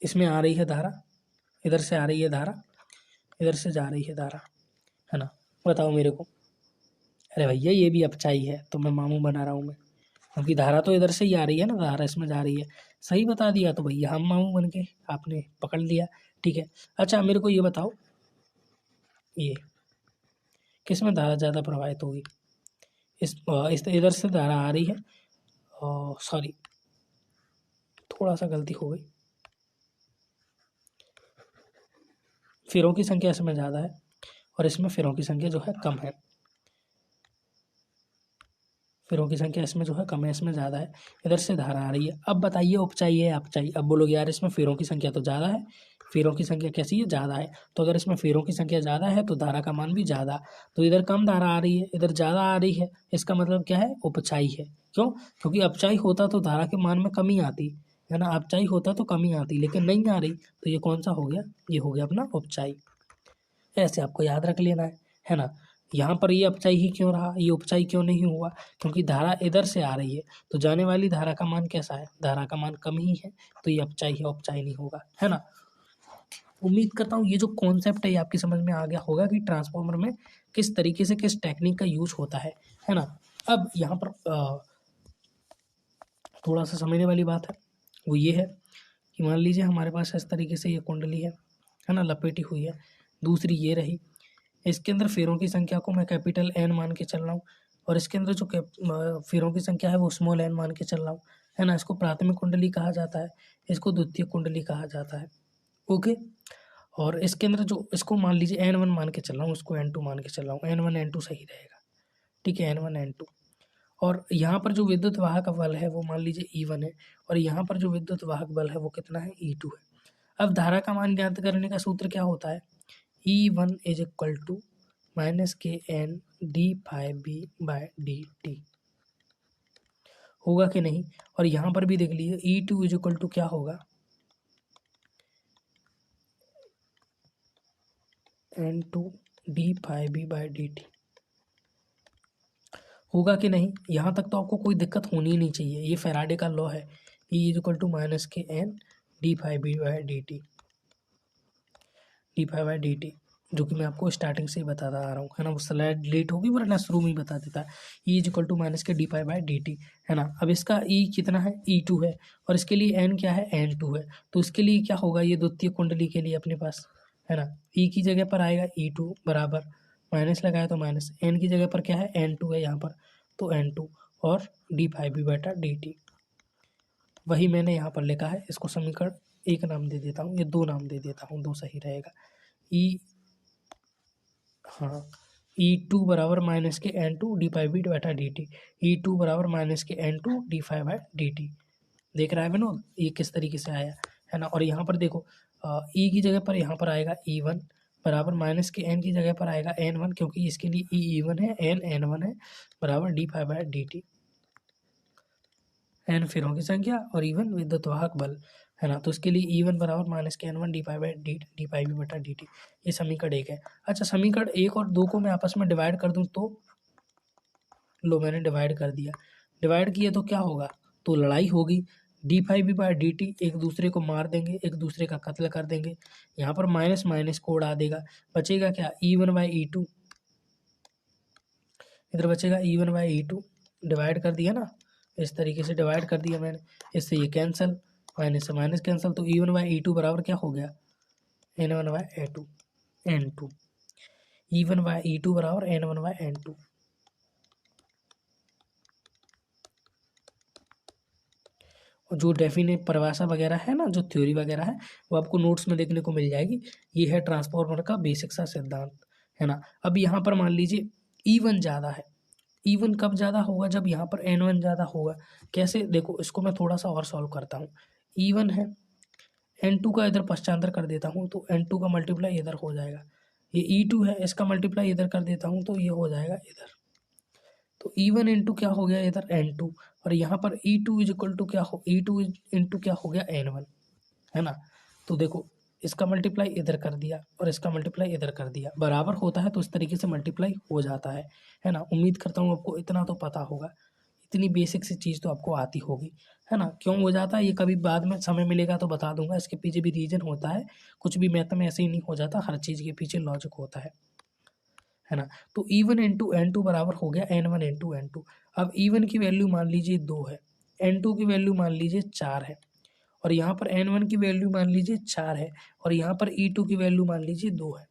Speaker 1: इसमें आ रही है धारा, इधर से आ रही है धारा, इधर से जा रही है धारा, है ना। बताओ मेरे को, अरे भैया ये भी अपचाई है, तो मैं मामू बना रहा हूँ मैं, क्योंकि धारा तो इधर से ही आ रही है ना, धारा इसमें जा रही है। सही बता दिया तो भैया हम मामू बन के, आपने पकड़ लिया, ठीक है। अच्छा मेरे को ये बताओ, ये किस में धारा ज़्यादा प्रभावित होगी, इस इधर से धारा आ रही है, सॉरी थोड़ा सा गलती हो गई, फेरों की संख्या इसमें ज़्यादा है और इसमें फेरों की संख्या जो है कम है। फेरों की संख्या इसमें जो है कम है, इसमें ज़्यादा है। इधर से धारा आ रही है। अब बताइए उपचाई है अपचाई। अब बोलोगे यार इसमें फेरों की संख्या तो ज़्यादा है, फेरों की संख्या कैसी है, ज़्यादा है। तो अगर इसमें फेरों की संख्या ज़्यादा है तो धारा का मान भी ज़्यादा। तो इधर कम धारा आ रही है, इधर ज़्यादा आ रही है, इसका मतलब क्या है, उपचाई है। क्यों? क्योंकि अपचाई होता तो धारा के मान में कमी आती, है ना, अपचाई होता तो कमी आती, लेकिन नहीं आ रही, तो ये कौन सा हो गया, ये हो गया अपना उपचाई। ऐसे आपको याद रख लेना है ना। यहाँ पर ये अपचाई ही क्यों रहा, ये उपचाई क्यों नहीं हुआ, क्योंकि धारा इधर से आ रही है, तो जाने वाली धारा का मान कैसा है, धारा का मान कम ही है, तो ये अपचाई है, उपचाई नहीं होगा, है ना। उम्मीद करता हूँ ये जो कॉन्सेप्ट है ये आपकी समझ में आ गया होगा कि ट्रांसफार्मर में किस तरीके से किस टेक्निक का यूज होता है ना। अब यहाँ पर थोड़ा सा समझने वाली बात है, वो ये है कि मान लीजिए हमारे पास इस तरीके से ये कुंडली है ना, लपेटी हुई है। दूसरी ये रही, इसके अंदर फेरों की संख्या को मैं कैपिटल एन मान के चल रहा हूँ, और इसके अंदर जो फेरों की संख्या है वो स्मॉल एन मान के चल रहा हूँ, है ना। इसको प्राथमिक कुंडली कहा जाता है, इसको द्वितीय कुंडली कहा जाता है। ओके। और इसके अंदर जो इसको मान लीजिए N1 मान के चल रहा हूँ, उसको N2 मान के चल रहा हूँ, N1 N2 सही रहेगा, ठीक है, N1 N2। और यहाँ पर जो विद्युत वाहक बल है वो मान लीजिए E1 है, और यहाँ पर जो विद्युत वाहक बल है वो कितना है, E2 है। अब धारा का मान ज्ञात करने का सूत्र क्या होता है, E1 is equal to minus K N D phi B by D T, होगा कि नहीं। और यहाँ पर भी देख लीजिए E2 इज इक्वल टू क्या होगा, N2 d phi B by D T, होगा कि नहीं। यहाँ तक तो आपको कोई दिक्कत होनी ही नहीं चाहिए, ये फैराडे का लॉ है, E is equal to minus K N D phi B by D T, D phi by D T, जो कि मैं आपको स्टार्टिंग से ही बताता आ रहा हूँ, है ना। वो स्लाइड लेट होगी वरना शुरू में ही बता देता है। E is equal to minus K D phi by D T, है ना। अब इसका E कितना है, E2 है, और इसके लिए N क्या है, N2 है। तो इसके लिए क्या होगा, ये द्वितीय कुंडली के लिए अपने पास, है ना, E की जगह पर आएगा E2 बराबर, माइनस लगाया तो माइनस, N की जगह पर क्या है, N2 है यहाँ पर, तो N2 और डी फाई बी बटा डी टी, वही मैंने यहाँ पर लिखा है। इसको समीकरण एक नाम दे देता हूँ, ये दो नाम दे देता हूँ, दो सही रहेगा। हाँ, E2 बराबर माइनस के N2 डी फाई बी बटा डी टी, E2 बराबर माइनस के N2 d phi by D t. देख रहा है विनोद, ये किस तरीके से आया, है ना। और यहाँ पर देखो E की जगह पर यहाँ पर आएगा E1 बराबर माइनस के N की जगह पर आएगा N1, क्योंकि इसके लिए E E1 है, N N1 है, बराबर d phi by D t. N फेरों की संख्या और E1 विद्युत वाहक बल, है ना। तो इसके लिए E1 बराबर माइनस के N1 d phi by d phi B बटा डी टी, ये समीकरण एक है। अच्छा, समीकरण एक और दो को मैं आपस में डिवाइड कर दूं तो, लो मैंने डिवाइड कर दिया, डिवाइड किया तो क्या होगा, तो लड़ाई होगी, d phi B by D t एक दूसरे को मार देंगे, एक दूसरे का कत्ल कर देंगे। यहाँ पर माइनस माइनस को उड़ा देगा, बचेगा क्या, E1 बाय E2, इधर बचेगा E1 बाय E2, डिवाइड कर दिया ना, इस तरीके से डिवाइड कर दिया मैंने, इससे ये कैंसिल, माइनस से माइनस कैंसिल, तो E1 बाय E2 बराबर क्या हो गया, N1 bye A2 N2, E1 bye E2 बराबर N1 बाय N2। और जो डेफिनेट परिभाषा वगैरह है ना, जो थ्योरी वगैरह है, वो आपको नोट्स में देखने को मिल जाएगी। ये है ट्रांसफार्मर का बेसिक सा सिद्धांत, है ना। अब यहाँ पर मान लीजिए E1 ज़्यादा है, E1 कब ज़्यादा होगा, जब यहाँ पर N1 ज़्यादा होगा। कैसे, देखो इसको मैं थोड़ा सा और सॉल्व करता हूँ। E1 है, N2 का इधर पश्चांतर कर देता हूँ तो N2 का मल्टीप्लाई इधर हो जाएगा। ये E2 है, इसका मल्टीप्लाई इधर कर देता हूँ तो ये हो जाएगा इधर। तो E1 इंटू क्या हो गया इधर N2, और यहाँ पर E2 इज इक्वल टू क्या हो, E2 इंटू क्या हो गया N1, है ना। तो देखो इसका मल्टीप्लाई इधर कर दिया और इसका मल्टीप्लाई इधर कर दिया, बराबर होता है तो इस तरीके से मल्टीप्लाई हो जाता है ना। उम्मीद करता हूँ आपको इतना तो पता होगा, इतनी बेसिक सी चीज़ तो आपको आती होगी, है ना। क्यों हो जाता है ये कभी बाद में समय मिलेगा तो बता दूंगा, इसके पीछे भी रीजन होता है, कुछ भी मैथ में ऐसे ही नहीं हो जाता, हर चीज़ के पीछे लॉजिक होता है ना। तो E1 इंटू N2 बराबर हो गया N1 इंटू N2। अब E1 की वैल्यू मान लीजिए 2 है, N2 की वैल्यू मान लीजिए 4 है, और यहाँ पर N1 की वैल्यू मान लीजिए 4 है, और यहाँ पर E2 की वैल्यू मान लीजिए 2 है।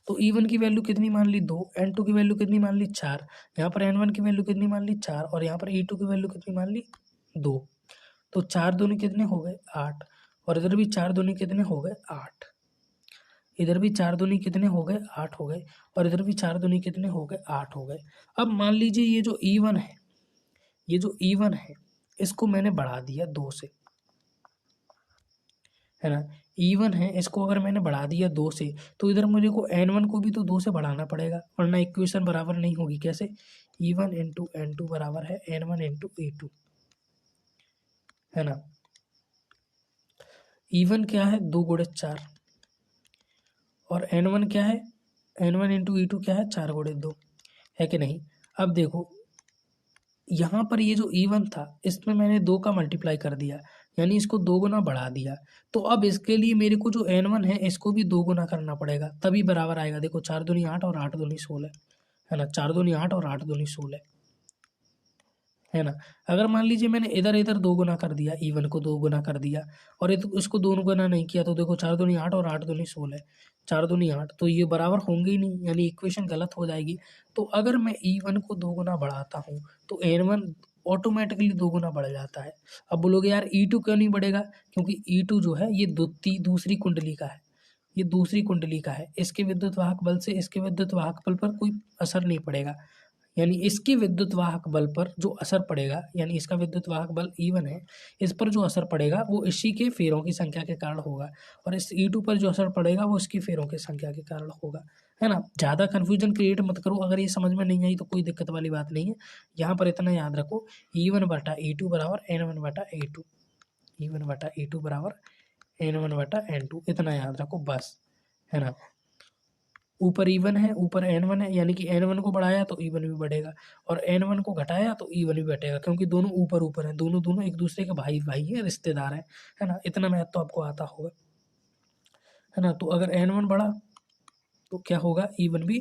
Speaker 1: तो E1 की वैल्यू कितनी मान ली, 2, N2 की वैल्यू कितनी मान ली, 4, यहाँ पर N1 की वैल्यू कितनी मान ली, 4, और यहाँ पर E2 की वैल्यू कितनी मान ली, 2। तो 4 दूनी कितने हो गए, 8, और इधर भी 4 दूनी कितने हो गए, 8, इधर भी 4 दूनी कितने हो गए, 8 हो गए, और इधर भी 4 दूनी कितने हो गए, 8 हो गए। अब मान लीजिए ये जो E1 है, ये जो E1 है इसको मैंने बढ़ा दिया 2 से, है ना। E1 है, इसको अगर मैंने बढ़ा दिया 2 से, तो इधर मुझे को N1 को भी तो 2 से बढ़ाना पड़ेगा, वरना इक्वेशन बराबर नहीं होगी। कैसे? E1 इंटू N2 बराबर है N1 इंटू E2, है ना। E1 क्या है? 2 गुणे 4, और N1 क्या है? N1 इंटू E2 क्या है? 4 गुणे 2, है कि नहीं। अब देखो यहाँ पर ये जो E1 था, इसमें मैंने 2 का मल्टीप्लाई कर दिया, यानी इसको 2 गुना बढ़ा दिया। तो अब इसके लिए मेरे को जो N1 है, इसको भी 2 गुना करना पड़ेगा, तभी बराबर आएगा। देखो 4 दूनी 8 और 8 दूनी 16, है ना। 4 दूनी 8 और 8 दूनी 16, है ना। अगर मान लीजिए मैंने इधर इधर 2 गुना कर दिया, E1 को 2 गुना कर दिया और इसको 2 गुना नहीं किया, तो देखो 4 दूनी 8 और 8 दूनी 16, 4 दूनी 8, तो ये बराबर होंगे ही नहीं, यानी इक्वेशन गलत हो जाएगी। तो अगर मैं E1 को 2 गुना बढ़ाता हूँ तो N1 ऑटोमेटिकली 2 गुना बढ़ जाता है। अब बोलोगे यार E2 क्यों नहीं बढ़ेगा? क्योंकि E2 जो है ये दूसरी कुंडली का है, ये दूसरी कुंडली का है। इसके विद्युत वाहक बल से इसके विद्युत वाहक बल पर कोई असर नहीं पड़ेगा, यानी इसके विद्युत वाहक बल पर जो असर पड़ेगा, यानी इसका विद्युत वाहक बल E1 है, इस पर जो असर पड़ेगा वो इसी के फेरों की संख्या के कारण होगा, और इस E2 पर जो असर पड़ेगा वो इसकी फेरों की संख्या के कारण होगा, है ना। ज़्यादा कन्फ्यूजन क्रिएट मत करो, अगर ये समझ में नहीं आई तो कोई दिक्कत वाली बात नहीं है। यहाँ पर इतना याद रखो, E1 बटा E2 बराबर N1 बटा E2, E1 बटा E2 बराबर N1 बटा N2, इतना याद रखो बस, है ना। ऊपर E1 है, ऊपर N1 है, यानी कि N1 को बढ़ाया तो E1 भी बढ़ेगा, और N1 को घटाया तो E1 भी घटेगा, क्योंकि दोनों ऊपर ऊपर हैं, दोनों दोनों एक दूसरे के भाई भाई हैं, रिश्तेदार हैं, है ना। इतना मैथ तो आपको आता होगा, है ना। तो अगर N1 बढ़ा तो क्या होगा? E1 भी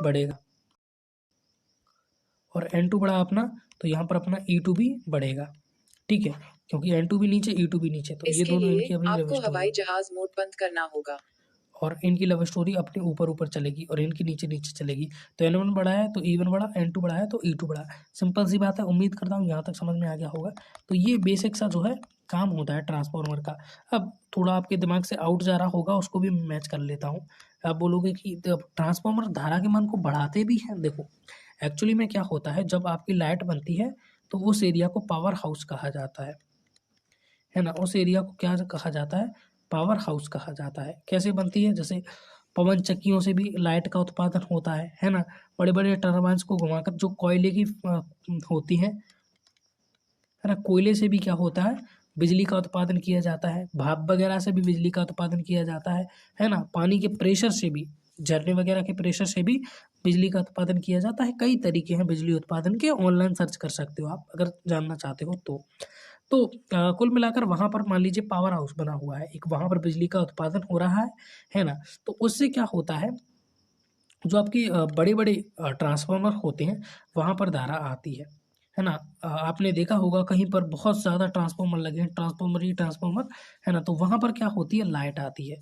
Speaker 1: बढ़ेगा, और N2 बढ़ा अपना, तो यहाँ पर अपना E2 भी बढ़ेगा, ठीक है, क्योंकि N2 भी नीचे E2 भी नीचे, तो ये
Speaker 2: इसके
Speaker 1: दोनों
Speaker 2: लिए
Speaker 1: इनकी अपनी लव
Speaker 2: आपको
Speaker 1: स्टोरी
Speaker 2: हवाई
Speaker 1: है,
Speaker 2: जहाज मोड बंद करना होगा।
Speaker 1: और इनकी लव स्टोरी अपने ऊपर ऊपर चलेगी और इनकी नीचे नीचे चलेगी। तो N1 बढ़ा है तो E1 बढ़ा, N2 बढ़ा है तो E2 बढ़ा। सिंपल सी बात है, उम्मीद करता हूँ यहाँ तक समझ में आ गया होगा। तो ये बेसिक सा जो है काम होता है ट्रांसफार्मर का। अब थोड़ा आपके दिमाग से आउट जा रहा होगा, उसको भी मैच कर लेता हूँ। आप बोलोगे कि ट्रांसफार्मर धारा के मान को बढ़ाते भी हैं। देखो एक्चुअली में क्या होता है, जब आपकी लाइट बनती है तो उस एरिया को पावर हाउस कहा जाता है ना। उस एरिया को क्या कहा जाता है? पावर हाउस कहा जाता है। कैसे बनती है? जैसे पवन चक्कियों से भी लाइट का उत्पादन होता है ना। बड़े बड़े टरबाइन्स को घुमाकर जो कोयले की होती है ना, कोयले से भी क्या होता है? बिजली का उत्पादन किया जाता है। भाप वगैरह से भी बिजली का उत्पादन किया जाता है ना। पानी के प्रेशर से भी, झरने वगैरह के प्रेशर से भी बिजली का उत्पादन किया जाता है। कई तरीके हैं बिजली उत्पादन के, ऑनलाइन सर्च कर सकते हो आप अगर जानना चाहते हो तो। तो कुल मिलाकर वहाँ पर मान लीजिए पावर हाउस बना हुआ है एक, वहाँ पर बिजली का उत्पादन हो रहा है ना। तो उससे क्या होता है, जो आपकी बड़े बड़े ट्रांसफार्मर होते हैं वहाँ पर धारा आती है ना। आपने देखा होगा कहीं पर बहुत ज़्यादा ट्रांसफार्मर लगे हैं, ट्रांसफार्मर ही ट्रांसफार्मर, है ना। तो वहाँ पर क्या होती है? लाइट आती है।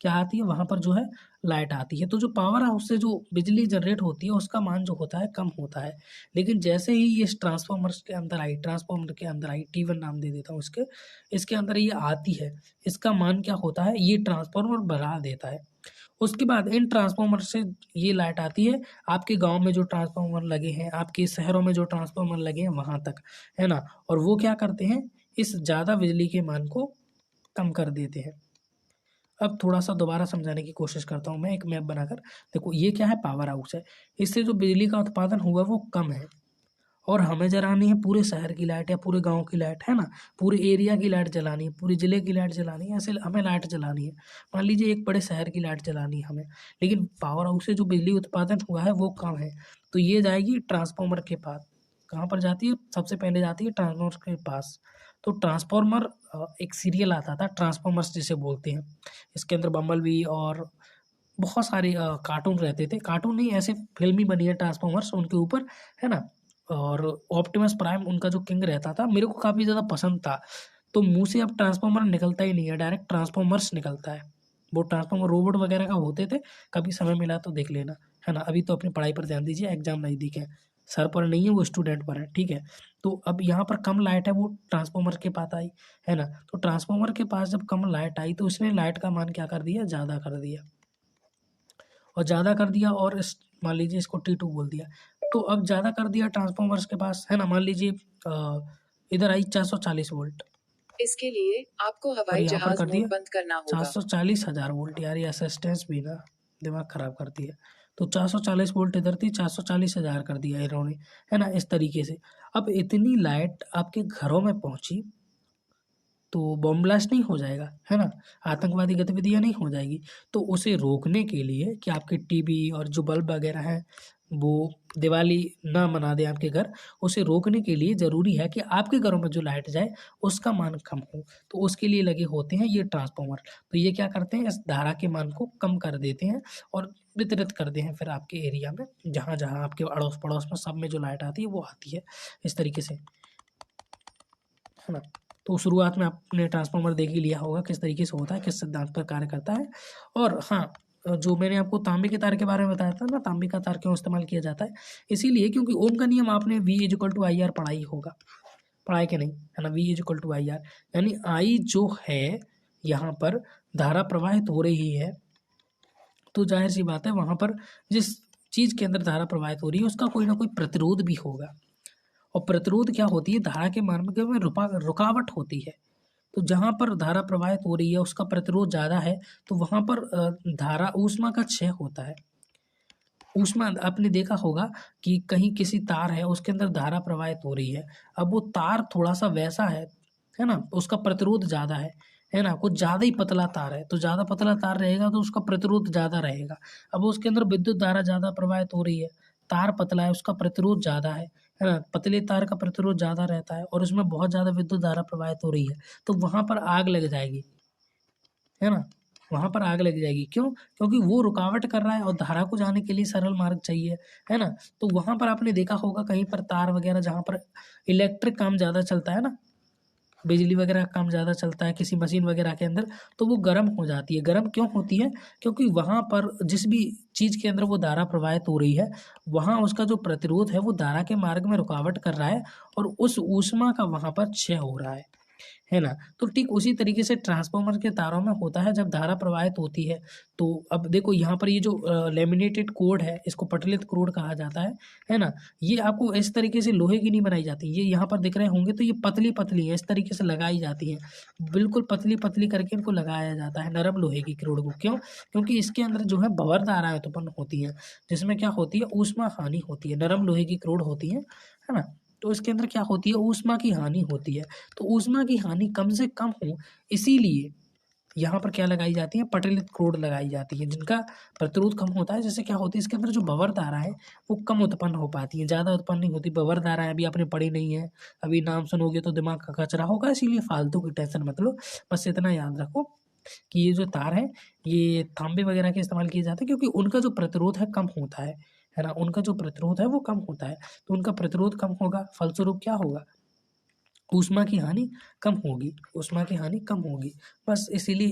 Speaker 1: क्या आती है? वहाँ पर जो है लाइट आती है। तो जो पावर हाउस से जो बिजली जनरेट होती है उसका मान जो होता है कम होता है। लेकिन जैसे ही ये ट्रांसफार्मर्स के अंदर आई, ट्रांसफार्मर के अंदर आई, T1 नाम दे देता हूँ इसके अंदर ये आती है, इसका मान क्या होता है? ये ट्रांसफार्मर बढ़ा देता है। उसके बाद इन ट्रांसफार्मर से ये लाइट आती है आपके गांव में जो ट्रांसफार्मर लगे हैं, आपके शहरों में जो ट्रांसफार्मर लगे हैं वहाँ तक, है ना। और वो क्या करते हैं? इस ज़्यादा बिजली के मान को कम कर देते हैं। अब थोड़ा सा दोबारा समझाने की कोशिश करता हूँ मैं एक मैप बनाकर। देखो ये क्या है? पावर हाउस है। इससे जो बिजली का उत्पादन हुआ वो कम है, और हमें जलानी है पूरे शहर की लाइट या पूरे गांव की लाइट, है ना। पूरे एरिया की लाइट जलानी है, पूरे ज़िले की लाइट जलानी है, ऐसे हमें लाइट जलानी है। मान लीजिए एक बड़े शहर की लाइट जलानी है हमें, लेकिन पावर हाउस से जो बिजली उत्पादन हुआ है वो कम है, तो ये जाएगी ट्रांसफार्मर के पास। कहाँ पर जाती है? सबसे पहले जाती है ट्रांसफार्मर के पास। तो ट्रांसफार्मर एक सीरियल आता था ट्रांसफार्मर्स जिसे बोलते हैं। इसके अंदर बम्बल बी और बहुत सारे कार्टून रहते थे, कार्टून नहीं ऐसे फिल्म ही बनी है ट्रांसफार्मर्स उनके ऊपर, है ना। और ऑप्टिमस प्राइम उनका जो किंग रहता था, मेरे को काफ़ी ज़्यादा पसंद था। तो मुँह से अब ट्रांसफार्मर निकलता ही नहीं है, डायरेक्ट ट्रांसफार्मर्स निकलता है। वो ट्रांसफार्मर रोबोट वगैरह का होते थे, कभी समय मिला तो देख लेना, है ना। अभी तो अपनी पढ़ाई पर ध्यान दीजिए, एग्जाम नज़दीक है, सर पर नहीं है वो स्टूडेंट पर है, ठीक है। तो अब यहाँ पर कम लाइट है, वो ट्रांसफार्मर के पास आई, है ना। तो ट्रांसफार्मर के पास जब कम लाइट आई तो इसने लाइट का मान क्या कर दिया? ज़्यादा कर दिया, और ज़्यादा कर दिया, और इस मान लीजिए इसको T2 बोल दिया। तो अब ज़्यादा कर दिया ट्रांसफार्मर्स के पास, है ना। मान लीजिए इधर आई 440 वोल्ट,
Speaker 2: इसके लिए आपको
Speaker 1: और
Speaker 2: हवाई
Speaker 1: यहाँ पर
Speaker 2: जहाज
Speaker 1: कर
Speaker 2: मोड
Speaker 1: दिया
Speaker 2: बंद करना होगा।
Speaker 1: 440,000 वोल्ट। यार ये असिस्टेंस भी ना दिमाग खराब करती है। तो 440 वोल्ट इधर थी, 440,000 कर दिया इन्होंने, है ना, इस तरीके से। अब इतनी लाइट आपके घरों में पहुंची तो बॉम्ब ब्लास्ट नहीं हो जाएगा, है ना, आतंकवादी गतिविधियां नहीं हो जाएगी। तो उसे रोकने के लिए कि आपके टीवी और जो बल्ब वगैरह हैं वो दिवाली ना मना दे आपके घर, उसे रोकने के लिए ज़रूरी है कि आपके घरों में जो लाइट जाए उसका मान कम हो। तो उसके लिए लगे होते हैं ये ट्रांसफार्मर। तो ये क्या करते हैं, इस धारा के मान को कम कर देते हैं और वितरित करते हैं फिर आपके एरिया में, जहाँ जहाँ आपके अड़ोस पड़ोस में सब में जो लाइट आती है वो आती है इस तरीके से, है ना। तो शुरुआत में आपने ट्रांसफार्मर देख ही लिया होगा किस तरीके से होता है, किस सिद्धांत पर कार्य करता है। और हाँ, जो मैंने आपको तांबे के तार के बारे में बताया था ना, तांबे का तार क्यों इस्तेमाल किया जाता है, इसीलिए क्योंकि ओम का नियम आपने V=IR पढ़ा ही होगा, पढ़ा है कि नहीं, है ना। V=IR यानी आई जो है यहाँ पर धारा प्रवाहित हो रही है, तो जाहिर सी बात है वहाँ पर जिस चीज़ के अंदर धारा प्रवाहित हो रही है उसका कोई ना कोई प्रतिरोध भी होगा। और प्रतिरोध क्या होती है, धारा के मार्ग में रुकावट होती है। तो जहाँ पर धारा प्रवाहित हो रही है उसका प्रतिरोध ज़्यादा है, तो वहाँ पर धारा ऊष्मा का क्षय होता है। ऊष्मा आपने देखा होगा कि कहीं किसी तार है उसके अंदर धारा प्रवाहित हो रही है, अब वो तार थोड़ा सा वैसा है ना, उसका प्रतिरोध ज़्यादा है ना, कुछ ज़्यादा ही पतला तार है, तो ज़्यादा पतला तार रहेगा तो उसका प्रतिरोध ज़्यादा रहेगा। अब उसके अंदर विद्युत धारा ज़्यादा प्रवाहित हो रही है, तार पतला है, उसका प्रतिरोध ज़्यादा है ना, पतले तार का प्रतिरोध ज़्यादा रहता है और उसमें बहुत ज़्यादा विद्युत धारा प्रवाहित हो रही है, तो वहाँ पर आग लग जाएगी, है ना, वहाँ पर आग लग जाएगी। क्यों? क्योंकि वो रुकावट कर रहा है और धारा को जाने के लिए सरल मार्ग चाहिए, है ना। तो वहाँ पर आपने देखा होगा कहीं पर तार वगैरह जहाँ पर इलेक्ट्रिक काम ज़्यादा चलता है ना, बिजली वगैरह का काम ज़्यादा चलता है किसी मशीन वगैरह के अंदर, तो वो गर्म हो जाती है। गर्म क्यों होती है? क्योंकि वहाँ पर जिस भी चीज़ के अंदर वो धारा प्रवाहित हो रही है, वहाँ उसका जो प्रतिरोध है वो धारा के मार्ग में रुकावट कर रहा है और उस ऊष्मा का वहाँ पर क्षय हो रहा है ना। तो ठीक उसी तरीके से ट्रांसफार्मर के तारों में होता है जब धारा प्रवाहित होती है। तो अब देखो यहाँ पर ये जो लैमिनेटेड कोड है इसको पटलित कोड कहा जाता है ना। ये आपको इस तरीके से लोहे की नहीं बनाई जाती, ये यहाँ पर दिख रहे होंगे तो ये पतली पतली है, इस तरीके से लगाई जाती है, बिल्कुल पतली पतली करके इनको लगाया जाता है नरम लोहे की क्रोड को। क्यों? क्योंकि इसके अंदर जो है भंवर धाराएं उत्पन्न होती हैं, जिसमें क्या होती है, ऊष्मा हानि होती है, नरम लोहे की क्रोड होती है ना। तो इसके अंदर क्या होती है, ऊष्मा की हानि होती है। तो ऊष्मा की हानि कम से कम हो, इसीलिए यहाँ पर क्या लगाई जाती है, पटलित क्रोड लगाई जाती है, जिनका प्रतिरोध कम होता है। जैसे क्या होती है, इसके अंदर जो भंवर धारा है वो कम उत्पन्न हो पाती है, ज़्यादा उत्पन्न नहीं होती। भंवर धारा अभी आपने पढ़ी नहीं है, अभी नाम सुनोगे तो दिमाग का कचरा होगा, इसीलिए फालतू की टेंशन मत लो। बस इतना याद रखो कि ये जो तार है ये तांबे वगैरह के इस्तेमाल किए जाते हैं, क्योंकि उनका जो प्रतिरोध है कम होता है ना, उनका जो प्रतिरोध है वो कम होता है। तो उनका प्रतिरोध कम होगा, फलस्वरूप क्या होगा, ऊष्मा की हानि कम होगी, ऊष्मा की हानि कम होगी। बस इसीलिए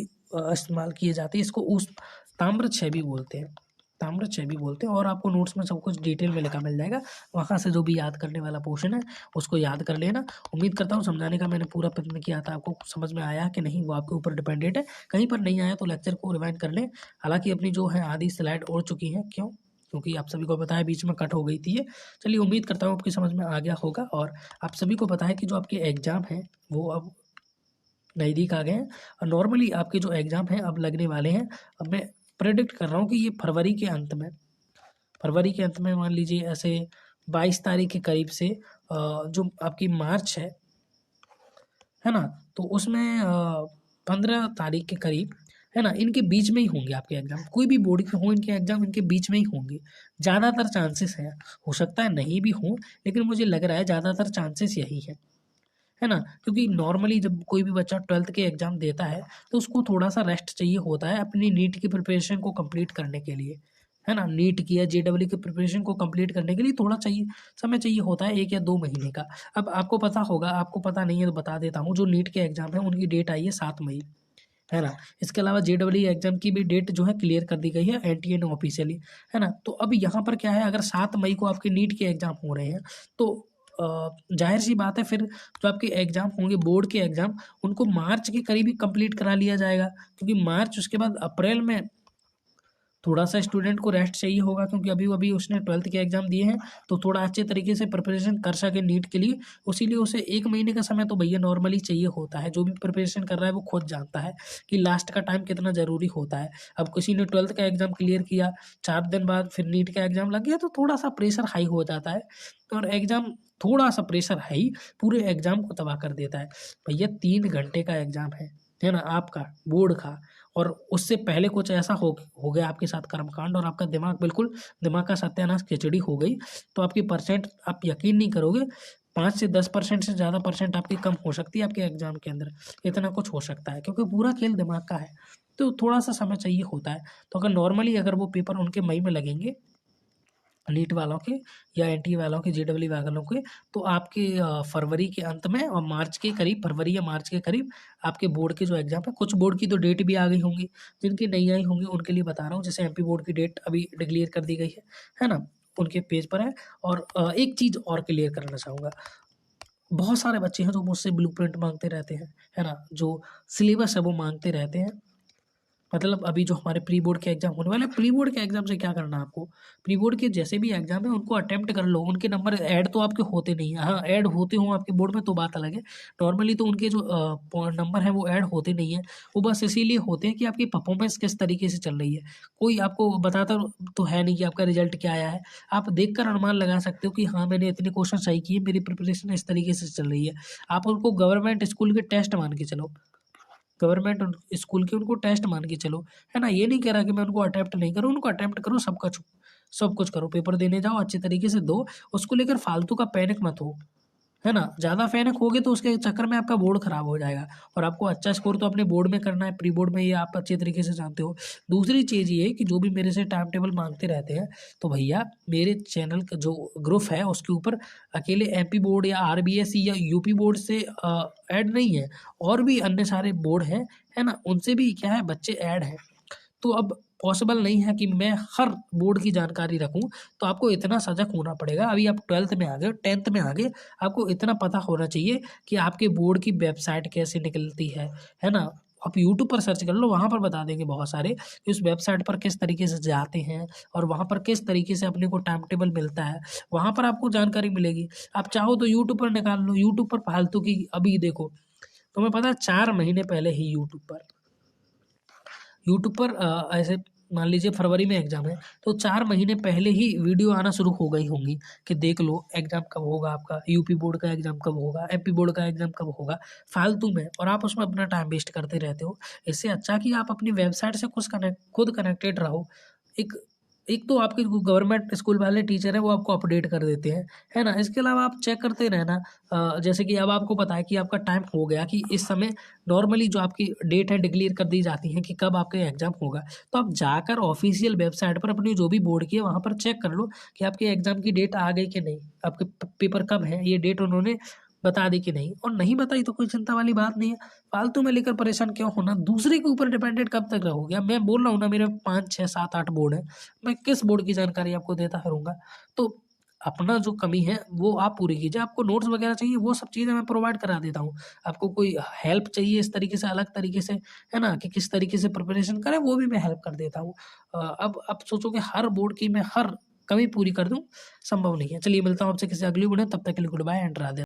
Speaker 1: इस्तेमाल किए जाते हैं इसको। ताम्रक्षय भी बोलते हैं, ताम्रक्षय भी बोलते हैं। और आपको नोट्स में सब कुछ डिटेल में लिखा मिल जाएगा, वहाँ से जो भी याद करने वाला पोर्शन है उसको याद कर लेना। उम्मीद करता हूँ समझाने का मैंने पूरा प्रयत्न किया था, आपको समझ में आया कि नहीं वो आपके ऊपर डिपेंडेंट है। कहीं पर नहीं आया तो लेक्चर को रिवाइंड कर लें। हालांकि अपनी जो है आधी स्लाइड ओढ़ चुकी हैं, क्यों? क्योंकि आप सभी को पता है बीच में कट हो गई थी ये। चलिए उम्मीद करता हूँ आपकी समझ में आ गया होगा। और आप सभी को पता है कि जो आपके एग्ज़ाम हैं वो अब नज़दीक आ गए हैं, और नॉर्मली आपके जो एग्ज़ाम हैं अब लगने वाले हैं। अब मैं प्रेडिक्ट कर रहा हूँ कि ये फरवरी के अंत में मान लीजिए ऐसे 22 तारीख के करीब से जो आपकी मार्च है ना, तो उसमें 15 तारीख के करीब, है ना, इनके बीच में ही होंगे आपके एग्ज़ाम। कोई भी बोर्ड के हों इनके एग्ज़ाम इनके बीच में ही होंगे, ज़्यादातर चांसेस हैं। हो सकता है नहीं भी हों, लेकिन मुझे लग रहा है ज़्यादातर चांसेस यही है ना। क्योंकि नॉर्मली जब कोई भी बच्चा 12th के एग्ज़ाम देता है तो उसको थोड़ा सा रेस्ट चाहिए होता है अपनी नीट की प्रिपरेशन को कंप्लीट करने के लिए, है ना। नीट की या JEE की प्रिपरेशन को कंप्लीट करने के लिए थोड़ा समय चाहिए होता है, 1 या 2 महीने का। अब आपको पता होगा, आपको पता नहीं है तो बता देता हूँ, जो नीट के एग्ज़ाम है उनकी डेट आई है 7 मई, है ना। इसके अलावा JEE एग्ज़ाम की भी डेट जो है क्लियर कर दी गई है NTA ने ऑफिशियली, है ना। तो अब यहाँ पर क्या है, अगर 7 मई को आपके नीट के एग्ज़ाम हो रहे हैं तो जाहिर सी बात है फिर जो आपके एग्ज़ाम होंगे बोर्ड के एग्ज़ाम, उनको मार्च के करीब ही कंप्लीट करा लिया जाएगा, क्योंकि मार्च उसके बाद अप्रैल में थोड़ा सा स्टूडेंट को रेस्ट चाहिए होगा, क्योंकि अभी अभी उसने 12th के एग्ज़ाम दिए हैं, तो थोड़ा अच्छे तरीके से प्रिपरेशन कर सके नीट के लिए। उसीलिए उसे 1 महीने का समय तो भैया नॉर्मली चाहिए होता है। जो भी प्रिपरेशन कर रहा है वो खुद जानता है कि लास्ट का टाइम कितना ज़रूरी होता है। अब किसी ने 12th का एग्ज़ाम क्लियर किया, 4 दिन बाद फिर नीट का एग्ज़ाम लग गया, तो थोड़ा सा प्रेशर हाई हो जाता है, और एग्ज़ाम थोड़ा सा प्रेशर हाई पूरे एग्ज़ाम को तबाह कर देता है। भैया 3 घंटे का एग्ज़ाम है ना, आपका बोर्ड का, और उससे पहले कुछ ऐसा हो गया आपके साथ कर्मकांड, और आपका दिमाग का सत्यानाश, खिचड़ी हो गई, तो आपकी परसेंट आप यकीन नहीं करोगे, 5 से 10% से ज़्यादा परसेंट आपकी कम हो सकती है आपके एग्ज़ाम के अंदर। इतना कुछ हो सकता है, क्योंकि पूरा खेल दिमाग का है, तो थोड़ा सा समय चाहिए होता है। तो अगर नॉर्मली अगर वो पेपर उनके मई में लगेंगे, नीट वालों के या एनटीए वालों के, जेईई वालों के, तो आपके फरवरी के अंत में और मार्च के करीब, फरवरी या मार्च के करीब आपके बोर्ड के जो एग्ज़ाम है, कुछ बोर्ड की तो डेट भी आ गई होंगी, जिनकी नहीं आई होंगी उनके लिए बता रहा हूँ। जैसे एमपी बोर्ड की डेट अभी डिक्लेयर कर दी गई है ना, उनके पेज पर है। और एक चीज़ और क्लियर करना चाहूँगा, बहुत सारे बच्चे हैं जो मुझसे ब्लूप्रिंट मांगते रहते हैं, है ना, जो सिलेबस है वो मांगते रहते हैं। मतलब अभी जो हमारे प्री बोर्ड के एग्ज़ाम होने वाले हैं, प्री बोर्ड के एग्ज़ाम से क्या करना है आपको, प्री बोर्ड के जैसे भी एग्ज़ाम है उनको अटेम्प्ट कर लो। उनके नंबर ऐड तो आपके होते नहीं हैं, हाँ ऐड होते हों आपके बोर्ड में तो बात अलग है। नॉर्मली तो उनके जो नंबर हैं वो ऐड होते नहीं हैं, वो बस इसीलिए होते हैं कि आपकी परफॉर्मेंस किस तरीके से चल रही है। कोई आपको बताता तो है नहीं कि आपका रिजल्ट क्या आया है। आप देख कर अनुमान लगा सकते हो कि हाँ, मैंने इतने क्वेश्चन सही किए, मेरी प्रिपरेशन इस तरीके से चल रही है। आप उनको गवर्नमेंट स्कूल के टेस्ट मान के चलो, गवर्नमेंट स्कूल के उनको टेस्ट मान के चलो, है ना। ये नहीं कह रहा कि मैं उनको अटेम्प्ट नहीं करूँ, उनको अटेम्प्ट करो, सब कुछ करो, पेपर देने जाओ, अच्छे तरीके से दो। उसको लेकर फालतू का पैनिक मत हो, है ना। ज़्यादा पैनिक होगे तो उसके चक्कर में आपका बोर्ड खराब हो जाएगा, और आपको अच्छा स्कोर तो अपने बोर्ड में करना है, प्री बोर्ड में, ये आप अच्छे तरीके से जानते हो। दूसरी चीज़ ये कि जो भी मेरे से टाइम टेबल मांगते रहते हैं, तो भैया मेरे चैनल का जो ग्रुप है उसके ऊपर अकेले एमपी बोर्ड या आरबीएससी या यूपी बोर्ड से ऐड नहीं है, और भी अन्य सारे बोर्ड हैं, है ना, उनसे भी क्या है, बच्चे ऐड हैं। तो अब पॉसिबल नहीं है कि मैं हर बोर्ड की जानकारी रखूँ, तो आपको इतना सजग होना पड़ेगा। अभी आप 12th में आ गए, 10th में आ गए, आपको इतना पता होना चाहिए कि आपके बोर्ड की वेबसाइट कैसे निकलती है ना। आप यूट्यूब पर सर्च कर लो, वहाँ पर बता देंगे बहुत सारे कि उस वेबसाइट पर किस तरीके से जाते हैं, और वहाँ पर किस तरीके से अपने को टाइम टेबल मिलता है, वहाँ पर आपको जानकारी मिलेगी। आप चाहो तो यूट्यूब पर निकाल लो, यूट्यूब पर फालतू की, अभी देखो तुम्हें पता है 4 महीने पहले ही यूट्यूब पर ऐसे मान लीजिए फरवरी में एग्ज़ाम है, तो 4 महीने पहले ही वीडियो आना शुरू हो गई होंगी कि देख लो एग्ज़ाम कब होगा आपका, यूपी बोर्ड का एग्ज़ाम कब होगा, एमपी बोर्ड का एग्ज़ाम कब होगा, फालतू में, और आप उसमें अपना टाइम वेस्ट करते रहते हो। इससे अच्छा कि आप अपनी वेबसाइट से खुद कनेक्टेड रहो। एक एक तो आपके जो गवर्नमेंट स्कूल वाले टीचर हैं वो आपको अपडेट कर देते हैं, है ना। इसके अलावा आप चेक करते रहना, जैसे कि अब आपको पता है कि आपका टाइम हो गया, कि इस समय नॉर्मली जो आपकी डेट है डिक्लेयर कर दी जाती है कि कब आपका एग्ज़ाम होगा, तो आप जाकर ऑफिशियल वेबसाइट पर अपनी जो भी बोर्ड की है वहाँ पर चेक कर लो कि आपके एग्ज़ाम की डेट आ गई कि नहीं, आपके पेपर कब है, ये डेट उन्होंने बता दी कि नहीं, और नहीं बताई तो कोई चिंता वाली बात नहीं है। फालतू में लेकर परेशान क्यों होना, दूसरे के ऊपर डिपेंडेंट कब तक रहोगे। अब मैं बोल रहा हूँ ना, मेरे 5 6 7 8 बोर्ड हैं, मैं किस बोर्ड की जानकारी आपको देता फिरूँगा। तो अपना जो कमी है वो आप पूरी कीजिए। आपको नोट्स वगैरह चाहिए, वो सब चीज़ें मैं प्रोवाइड करा देता हूँ। आपको कोई हेल्प चाहिए इस तरीके से, अलग तरीके से, है ना, कि किस तरीके से प्रिपरेशन करें, वो भी मैं हेल्प कर देता हूँ। अब आप सोचो कि हर बोर्ड की मैं हर कमी पूरी कर दूँ, संभव नहीं है। चलिए मिलता हूँ आपसे किसी अगली वीडियो में, तब तक के लिए गुड बाय एंड राधे।